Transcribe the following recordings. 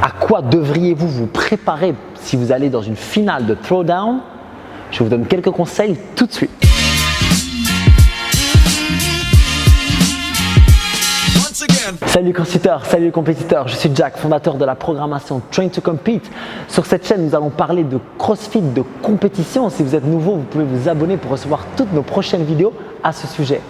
À quoi devriez-vous vous préparer si vous allez dans une finale de Throwdown? Je vous donne quelques conseils tout de suite. Salut crossfitters, salut les compétiteurs, je suis Jack, fondateur de la programmation Train to Compete. Sur cette chaîne, nous allons parler de crossfit, de compétition. Si vous êtes nouveau, vous pouvez vous abonner pour recevoir toutes nos prochaines vidéos à ce sujet.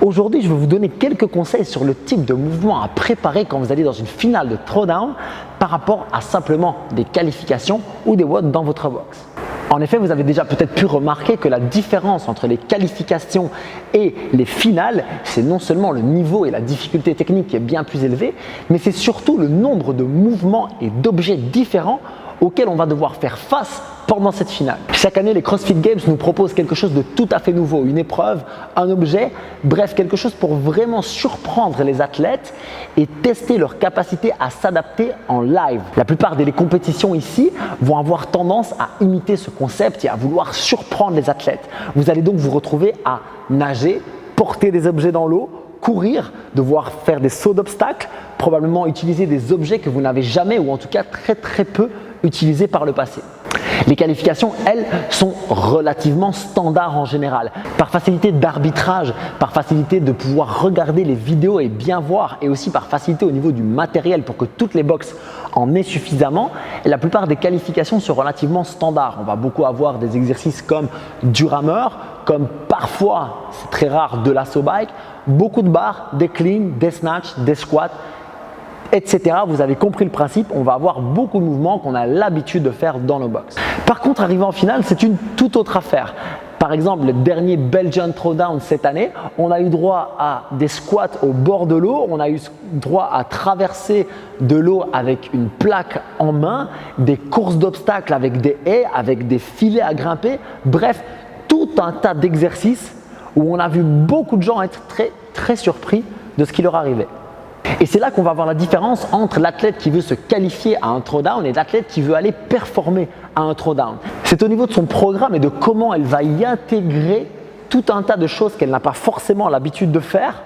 Aujourd'hui, je vais vous donner quelques conseils sur le type de mouvement à préparer quand vous allez dans une finale de Throwdown par rapport à simplement des qualifications ou des watts dans votre box. En effet, vous avez déjà peut-être pu remarquer que la différence entre les qualifications et les finales, c'est non seulement le niveau et la difficulté technique qui est bien plus élevé, mais c'est surtout le nombre de mouvements et d'objets différents auxquels on va devoir faire face pendant cette finale. Chaque année, les CrossFit Games nous proposent quelque chose de tout à fait nouveau, une épreuve, un objet, bref, quelque chose pour vraiment surprendre les athlètes et tester leur capacité à s'adapter en live. La plupart des compétitions ici vont avoir tendance à imiter ce concept et à vouloir surprendre les athlètes. Vous allez donc vous retrouver à nager, porter des objets dans l'eau, courir, devoir faire des sauts d'obstacles, probablement utiliser des objets que vous n'avez jamais ou en tout cas très peu utilisés par le passé. Les qualifications, elles, sont relativement standards en général. Par facilité d'arbitrage, par facilité de pouvoir regarder les vidéos et bien voir, et aussi par facilité au niveau du matériel pour que toutes les boxes en aient suffisamment, et la plupart des qualifications sont relativement standards. On va beaucoup avoir des exercices comme du rameur, comme parfois, c'est très rare, de l'assaut bike, beaucoup de barres, des cleans, des snatchs, des squats, etc. Vous avez compris le principe, on va avoir beaucoup de mouvements qu'on a l'habitude de faire dans nos box. Par contre, arriver en finale, c'est une toute autre affaire. Par exemple, le dernier Belgian Throwdown cette année, on a eu droit à des squats au bord de l'eau, on a eu droit à traverser de l'eau avec une plaque en main, des courses d'obstacles avec des haies, avec des filets à grimper, bref, tout un tas d'exercices où on a vu beaucoup de gens être très surpris de ce qui leur arrivait. Et c'est là qu'on va voir la différence entre l'athlète qui veut se qualifier à un throwdown et l'athlète qui veut aller performer à un throwdown. C'est au niveau de son programme et de comment elle va y intégrer tout un tas de choses qu'elle n'a pas forcément l'habitude de faire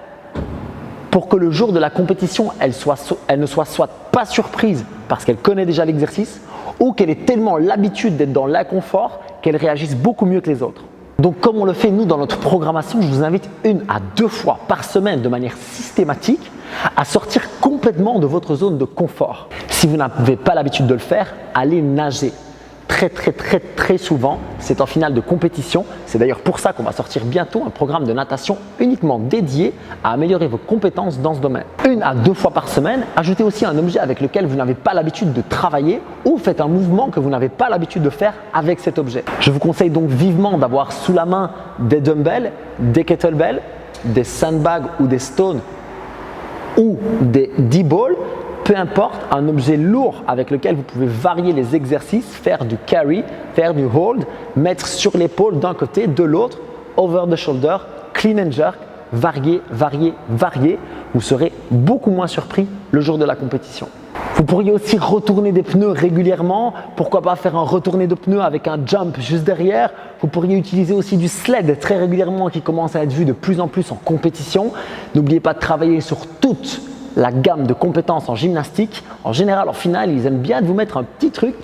pour que le jour de la compétition, elle ne soit soit pas surprise parce qu'elle connaît déjà l'exercice ou qu'elle ait tellement l'habitude d'être dans l'inconfort qu'elle réagisse beaucoup mieux que les autres. Donc comme on le fait nous dans notre programmation, je vous invite 1 à 2 fois par semaine de manière systématique à sortir complètement de votre zone de confort. Si vous n'avez pas l'habitude de le faire, allez nager. Très souvent, c'est en finale de compétition. C'est d'ailleurs pour ça qu'on va sortir bientôt un programme de natation uniquement dédié à améliorer vos compétences dans ce domaine. 1 à 2 fois par semaine, ajoutez aussi un objet avec lequel vous n'avez pas l'habitude de travailler ou faites un mouvement que vous n'avez pas l'habitude de faire avec cet objet. Je vous conseille donc vivement d'avoir sous la main des dumbbells, des kettlebells, des sandbags ou des stones ou des D-balls. Peu importe, un objet lourd avec lequel vous pouvez varier les exercices, faire du carry, faire du hold, mettre sur l'épaule d'un côté, de l'autre, over the shoulder, clean and jerk, varier. Vous serez beaucoup moins surpris le jour de la compétition. Vous pourriez aussi retourner des pneus régulièrement. Pourquoi pas faire un retourné de pneus avec un jump juste derrière. Vous pourriez utiliser aussi du sled très régulièrement qui commence à être vu de plus en plus en compétition. N'oubliez pas de travailler sur toute la gamme de compétences en gymnastique. En général, en finale, ils aiment bien vous mettre un petit truc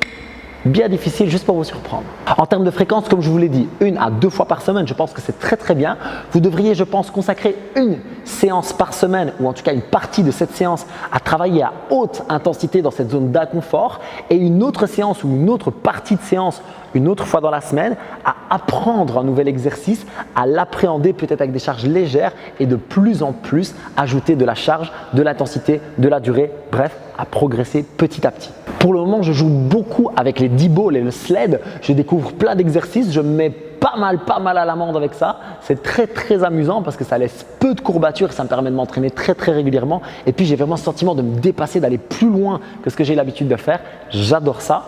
bien difficile juste pour vous surprendre. En termes de fréquence, comme je vous l'ai dit, 1 à 2 fois par semaine, je pense que c'est très bien. Vous devriez, je pense, consacrer une séance par semaine ou en tout cas une partie de cette séance à travailler à haute intensité dans cette zone d'inconfort et une autre séance ou une autre partie de séance une autre fois dans la semaine à apprendre un nouvel exercice, à l'appréhender peut-être avec des charges légères et de plus en plus ajouter de la charge, de l'intensité, de la durée, bref, à progresser petit à petit. Pour le moment, je joue beaucoup avec les D-balls et le sled. Je découvre plein d'exercices. Je me mets pas mal à l'amende avec ça. C'est très amusant parce que ça laisse peu de courbatures. Ça me permet de m'entraîner très régulièrement. Et puis, j'ai vraiment ce sentiment de me dépasser, d'aller plus loin que ce que j'ai l'habitude de faire. J'adore ça.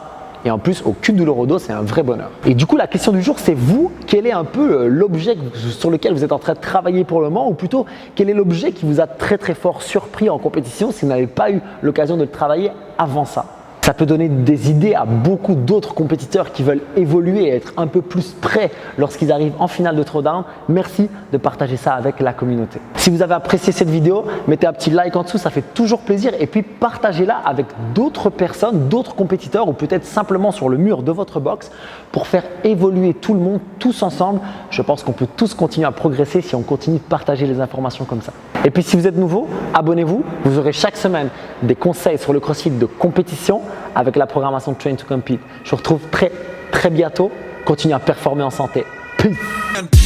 Et en plus, au cul du Lorodo, c'est un vrai bonheur. Et du coup, la question du jour, c'est vous, quel est un peu l'objet sur lequel vous êtes en train de travailler pour le moment ou plutôt, quel est l'objet qui vous a très fort surpris en compétition si vous n'avez pas eu l'occasion de le travailler avant ça? Ça peut donner des idées à beaucoup d'autres compétiteurs qui veulent évoluer et être un peu plus prêts lorsqu'ils arrivent en finale de Throwdown. Merci de partager ça avec la communauté. Si vous avez apprécié cette vidéo, mettez un petit like en dessous, ça fait toujours plaisir. Et puis partagez-la avec d'autres personnes, d'autres compétiteurs ou peut-être simplement sur le mur de votre box pour faire évoluer tout le monde tous ensemble. Je pense qu'on peut tous continuer à progresser si on continue de partager les informations comme ça. Et puis si vous êtes nouveau, abonnez-vous. Vous aurez chaque semaine des conseils sur le CrossFit de compétition avec la programmation Train to Compete. Je vous retrouve très bientôt. Continuez à performer en santé. Peace.